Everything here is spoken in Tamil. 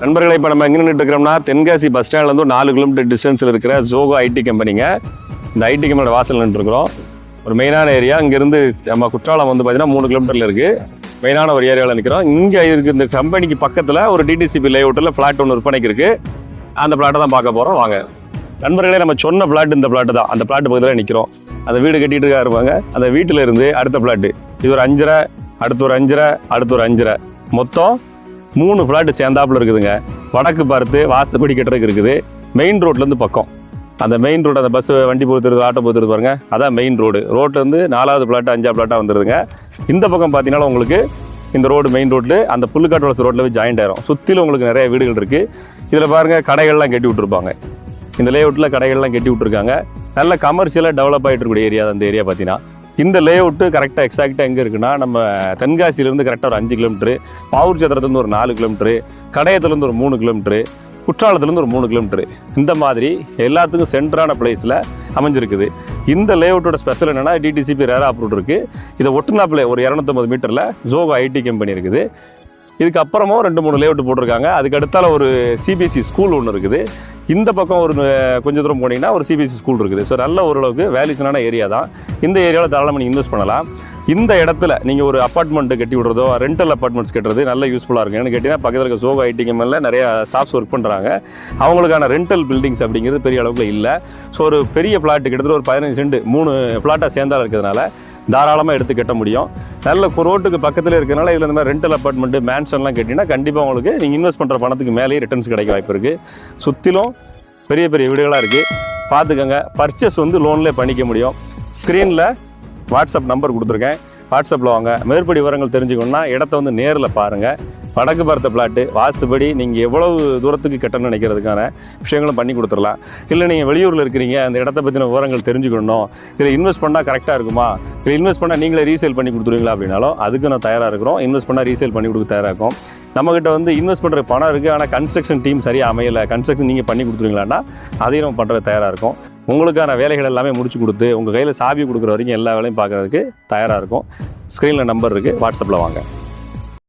நண்பர்களை இப்போ நம்ம எங்கே நின்றுட்டு இருக்கிறோம்னா தென்காசி பஸ் ஸ்டாண்ட்லேருந்து ஒரு 4 கிலோமீட்டர் டிஸ்டன்ஸில் இருக்கிற ஜோகோ ஐடி கம்பெனிங்க. இந்த ஐடி கம்பெனியோட வாசல் நின்றுருக்குறோம். ஒரு மெயினான ஏரியா. இங்கேருந்து நம்ம குற்றாலம் வந்து பார்த்தீங்கன்னா 3 கிலோமீட்டரில் இருக்குது. மெயினான ஒரு ஏரியாவில் நிற்கிறோம். இங்கே இருக்குது இந்த கம்பெனிக்கு பக்கத்தில் ஒரு டிடிசிபி லேஅவுட்டில் ஃப்ளாட் ஒன்று விற்பனைக்கு இருக்குது. அந்த ஃப்ளாட்டை தான் பார்க்க போகிறோம். வாங்க நண்பர்களே, நம்ம சொன்ன ஃப்ளாட் இந்த ஃப்ளாட்டு தான். அந்த ஃப்ளாட்டு பக்கத்தில் நிற்கிறோம். அந்த வீடு கட்டிட்டு இருப்பாங்க. அந்த வீட்டில் இருந்து அடுத்த ஃப்ளாட்டு இது ஒரு 5.5, அடுத்து ஒரு 5.5, அடுத்து ஒரு 5.5, மொத்தம் 3 ஃப்ளாட்டு சேர்ந்தாப்புல இருக்குதுங்க. வடக்கு பார்த்து வாஸ்துப்படி கட்டுறதுக்கு இருக்குது. மெயின் ரோட்லேருந்து பக்கம் அந்த மெயின் ரோடு, அந்த பஸ் வண்டி போத்துறது ஆட்டோ போத்துறது பாருங்க, அதான் மெயின் ரோடு. ரோட்லேருந்து 4வது ஃப்ளாட்டு 5வது ஃப்ளாட்டாக வந்துடுதுங்க. இந்த பக்கம் பார்த்தீங்கன்னா உங்களுக்கு இந்த ரோடு மெயின் ரோட்டில் அந்த புல்லுக்காட்டு வளர்ச்சி ரோட்டில் போய் ஜாயிண்ட் ஆயிரும். சுற்றிலும் உங்களுக்கு நிறைய வீடுகள் இருக்குது. இதில் பாருங்கள் கடைகள்லாம் கட்டி விட்டுருப்பாங்க. இந்த லேஅவுட்டில் கடைகள்லாம் கட்டி விட்டுருக்காங்க. நல்ல கமர்ஷியலாக டெவலப் ஆகிட்டு இருக்கக்கூடிய ஏரியா அந்த ஏரியா. பார்த்தீங்கன்னா இந்த லேஅவுட்டு கரெக்டாக எக்ஸாக்டாக எங்கே இருக்குன்னா, நம்ம தென்காசியிலேருந்து கரெக்டாக ஒரு 5 கிலோமீட்டரு, பாவூர் சத்திரத்துலேருந்து ஒரு 4 கிலோமீட்டரு, கடையத்துலேருந்து ஒரு 3 கிலோமீட்டரு, குற்றாலத்துலேருந்து ஒரு 3 கிலோமீட்டரு, இந்த மாதிரி எல்லாத்துக்கும் சென்டரான பிளேஸில் அமைஞ்சிருக்குது. இந்த லேஅவுட்டோட ஸ்பெஷல் என்னென்னா டிடிசிபி ரேரா அப்ரூவ் இருக்குது. இதை ஒட்டுனாப்பில் ஒரு 250 மீட்டரில் ஜோகோ ஐடி கம்பெனி இருக்குது. இதுக்கு அப்புறமும் 2-3 லேஅவுட் போட்டிருக்காங்க. அதுக்கு அடுத்தால ஒரு சிபிஎஸ்சி ஸ்கூல் ஒன்று இருக்குது. இந்த பக்கம் ஒரு கொஞ்சம் தூரம் போனீங்கன்னா ஒரு சிபிஎஸ்சி ஸ்கூல் இருக்குது. ஸோ நல்ல ஓரளவுக்கு வேல்யூஷனான ஏரியா தான். இந்த ஏரியாவில் தாராளமாக நீங்கள் இன்வெஸ்ட் பண்ணலாம். இந்த இடத்துல நீங்கள் ஒரு அப்பார்ட்மெண்ட்டு கட்டி விடுறதோ, ரெண்டல் அப்பார்ட்மெண்ட்ஸ் கட்டுறது நல்ல யூஸ்ஃபுல்லாக இருக்கும். ஏன்னு கேட்டிங்கன்னா பக்கத்தில் இருக்க ஜோகோ ஐடி கம்பெனியில் நிறைய ஸ்டாஃப்ஸ் ஒர்க் பண்ணுறாங்க. அவங்களுக்கான ரெண்டல் பில்டிங்ஸ் அப்படிங்கிறது பெரிய அளவுக்கு இல்லை. ஸோ ஒரு பெரிய ஃப்ளாட்டு கிட்டத்தட்ட ஒரு 15 சென்ட் 3 ஃப்ளாட்டாக சேர்ந்தால் இருக்கிறதுனால தாராளமாக எடுத்து கட்ட முடியும். நல்ல ரோட்டுக்கு பக்கத்தில் இருக்கிறதுனால இதில் இந்த மாதிரி ரெண்டல் அப்பார்ட்மெண்ட்டு மேன்ஷன்லாம் கேட்டிங்கன்னா கண்டிப்பாக உங்களுக்கு நீங்கள் இன்வெஸ்ட் பண்ணுற பணத்துக்கு மேலேயே ரிட்டர்ன்ஸ் கிடைக்க வாய்ப்பு இருக்குது. சுற்றிலும் பெரிய பெரிய வீடுகளாக இருக்குது. பார்த்துக்கோங்க. பர்ச்சேஸ் வந்து லோன்லேயே பண்ணிக்க முடியும். ஸ்க்ரீனில் வாட்ஸ்அப் நம்பர் கொடுத்துருக்கேன். வாட்ஸ்அப்பில் வாங்க. மேற்படி விவரங்கள் தெரிஞ்சுக்கணுன்னா இடத்த வந்து நேரில் பாருங்கள். வடக்கு பார்த்த பிளாட்டு வாஸ்துபடி நீங்கள் எவ்வளவு தூரத்துக்கு கட்டணும்னு நினைக்கிறதுக்கான விஷயங்களும் பண்ணி கொடுத்துடலாம். இல்லை நீங்கள் வெளியூரில் இருக்கிறீங்க, அந்த இடத்த பற்றின விவரங்கள் தெரிஞ்சுக்கணும், இதில் இன்வெஸ்ட் பண்ணால் கரெக்டாக இருக்குமா, இதில் இன்வெஸ்ட் பண்ணால் நீங்களே ரீசேல் பண்ணி கொடுத்துருவீங்களா அப்படின்னாலும் அதுக்கு நான் தயாராக இருக்கிறோம். இன்வெஸ்ட் பண்ணால் ரீசேல் பண்ணி கொடுக்க தயாராக இருக்கும். நம்மகிட்ட வந்து இன்வெஸ்ட் பண்ணுற பணம் இருக்குது, ஆனால் கன்ஸ்ட்ரக்ஷன் டீம் சரியாக அமையலை, கன்ஸ்ட்ரக்ஷன் நீங்கள் பண்ணி கொடுத்துருவீங்களான்னா அதையும் நம்ம பண்ணுறது தயாராக இருக்கும். உங்களுக்கான வேலைகள் எல்லாமே முடிச்சு கொடுத்து உங்கள் கையில் சாவி கொடுக்குற வரைக்கும் எல்லா வேலையும் பார்க்குறதுக்கு தயாராக இருக்கும். ஸ்க்ரீனில் நம்பர் இருக்குது. வாட்ஸ்அப்பில் வாங்க.